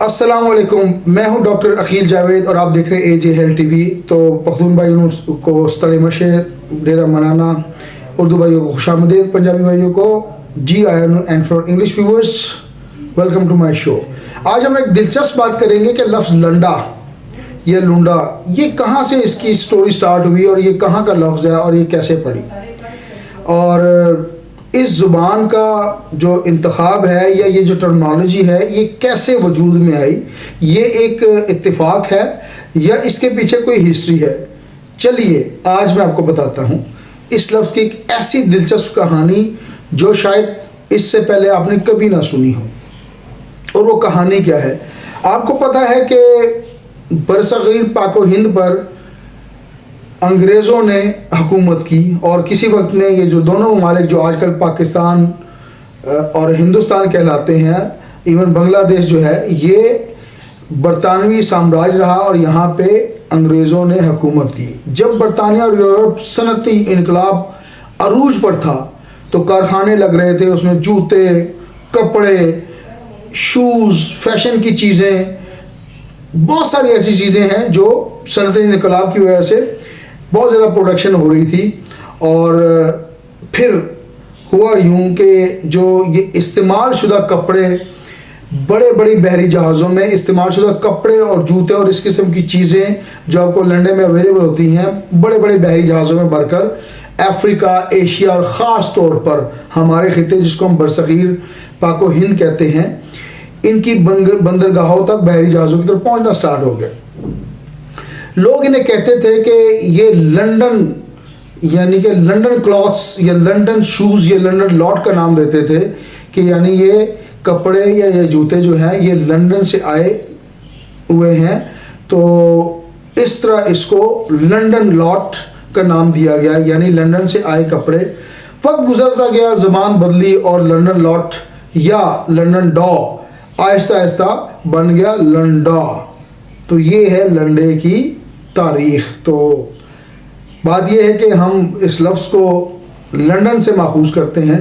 अस्सलाम वालेकुम, मैं हूं डॉक्टर अकील जावेद और आप देख रहे हैं AJ हेल्थ टीवी। तो पख्तून भाइयों को स्तड़े मशे डेरा मनाना, उर्दू भाइयों को खुशामदीद, पंजाबी भाइयों को जी आयन, and for English viewers welcome to my show. आज हम एक दिलचस्प बात करेंगे कि लफ्ज़ लंडा या लुंडा, ये कहाँ से इसकी स्टोरी स्टार्ट हुई और ये कहाँ का लफ्ज़ है और ये कैसे पड़ी, और इस ज़ुबान का जो इंतखाब है या ये जो टर्मिनोलॉजी है ये कैसे वजूद में आई, ये एक इत्तेफाक है या इसके पीछे कोई हिस्ट्री है। चलिए आज मैं आपको बताता हूँ इस लफ्ज़ की एक ऐसी दिलचस्प कहानी जो शायद इससे पहले आपने कभी ना सुनी हो। और वो कहानी क्या है? आपको पता है कि बरसगीर पाक व हिंद पर अंग्रेज़ों ने हुकूमत की, और किसी वक्त में ये जो दोनों ममालिक जो आजकल पाकिस्तान और हिंदुस्तान कहलाते हैं, इवन बांग्लादेश जो है, ये बरतानवी साम्राज्य रहा और यहाँ पे अंग्रेज़ों ने हुकूमत की। जब बरतानिया और यूरोप सनती इनकलाब अरूज पर था तो कारखाने लग रहे थे, उसमें जूते, कपड़े, शूज़, फैशन की चीज़ें, बहुत सारी ऐसी चीज़ें हैं जो सनती इनकलाब की वजह से बहुत ज़्यादा प्रोडक्शन हो रही थी। और फिर हुआ यूं कि जो ये इस्तेमाल शुदा कपड़े, बड़े बड़ी बहरी जहाज़ों में इस्तेमाल शुदा कपड़े और जूते और इस किस्म की चीज़ें जो आपको लंदन में अवेलेबल होती हैं, बड़े बड़े बहरी जहाज़ों में भरकर अफ्रीका, एशिया और ख़ास तौर पर हमारे खिते जिसको हम बरसगीर पाक व हिंद कहते हैं, इनकी बंदरगाहों तक बहरी जहाज़ों की तरफ पहुँचना स्टार्ट हो गया। लोग इन्हें कहते थे कि ये लंदन, यानी कि लंदन क्लॉथ्स या लंदन शूज़ या लंदन लॉट का नाम देते थे कि यानी ये कपड़े या ये जूते जो हैं ये लंदन से आए हुए हैं। तो इस तरह इसको लंदन लॉट का नाम दिया गया, यानी लंदन से आए कपड़े। वक्त गुजरता गया, ज़बान बदली और लंदन लॉट या लंदन डॉ आहिस्ता आहिस्ता बन गया लंडा। तो ये है लंडे की तारीख़। तो बात यह है कि हम इस लफ्ज़ को लंदन से माखूज़ करते हैं,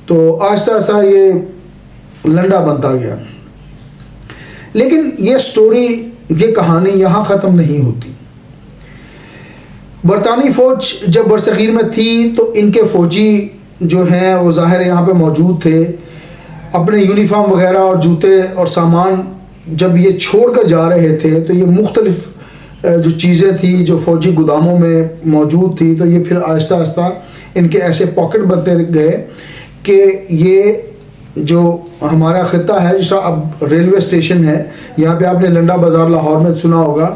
तो आहिस्ता आहिस्ता ये लंडा बनता गया। लेकिन ये स्टोरी, ये कहानी यहाँ ख़त्म नहीं होती। बरतानी फ़ौज जब बरसगीर में थी तो इनके फ़ौजी जो हैं वो ज़ाहिर यहाँ पे मौजूद थे। अपने यूनिफॉर्म वगैरह और जूते और सामान जब ये छोड़ कर जा रहे थे तो ये मुख्तलिफ जो चीज़ें थी जो फ़ौजी गोदामों में मौजूद थी, तो ये फिर आहिस्ता आहिस्ता इनके ऐसे पॉकेट बनते गए कि ये जो हमारा ख़िता है, जिस अब रेलवे स्टेशन है, यहाँ पे आपने लंडा बाज़ार लाहौर में सुना होगा,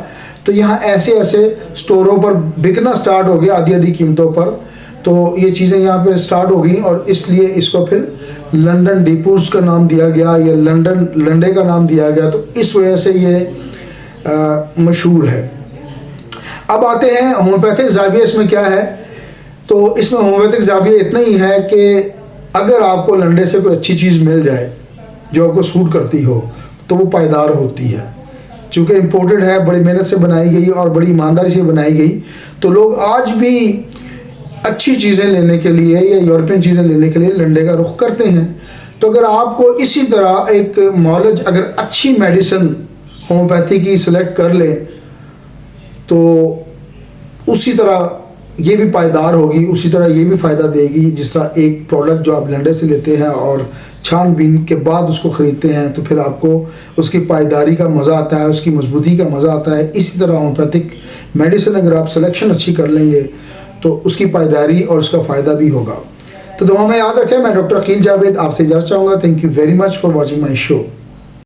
तो यहाँ ऐसे ऐसे स्टोरों पर बिकना स्टार्ट हो गया आधी आधी कीमतों पर। तो ये चीज़ें यहाँ पे स्टार्ट हो गई और इसलिए इसको फिर लंदन डिपोज़ का नाम दिया गया या लंदन लंडे का नाम दिया गया। तो इस वजह से ये मशहूर है। अब आते हैं होम्योपैथिक ज़ाविया। इसमें क्या है? तो इसमें होम्योपैथिक ज़ाविया इतना ही है कि अगर आपको लंडे से कोई अच्छी चीज़ मिल जाए जो आपको सूट करती हो तो वो पायदार होती है। चूँकि इम्पोर्टेड है, बड़ी मेहनत से बनाई गई और बड़ी ईमानदारी से बनाई गई, तो लोग आज भी अच्छी चीज़ें लेने के लिए या यूरोपियन चीज़ें लेने के लिए लंडे का रुख करते हैं। तो अगर आपको इसी तरह एक मौलज अगर अच्छी मेडिसिन होम्योपैथी की सिलेक्ट कर ले तो उसी तरह ये भी पायदार होगी, उसी तरह ये भी फ़ायदा देगी जिस तरह एक प्रोडक्ट जो आप लंडे से लेते हैं और छानबीन के बाद उसको ख़रीदते हैं तो फिर आपको उसकी पायदारी का मज़ा आता है, उसकी मजबूती का मज़ा आता है। इसी तरह होम्योपैथिक मेडिसिन अगर आप सिलेक्शन अच्छी कर लेंगे तो उसकी पायदारी और उसका फ़ायदा भी होगा। तो दुआ में याद रखें, मैं डॉक्टर अकील जावेद आपसे इजाज़त चाहूँगा। Thank you very much for watching my show.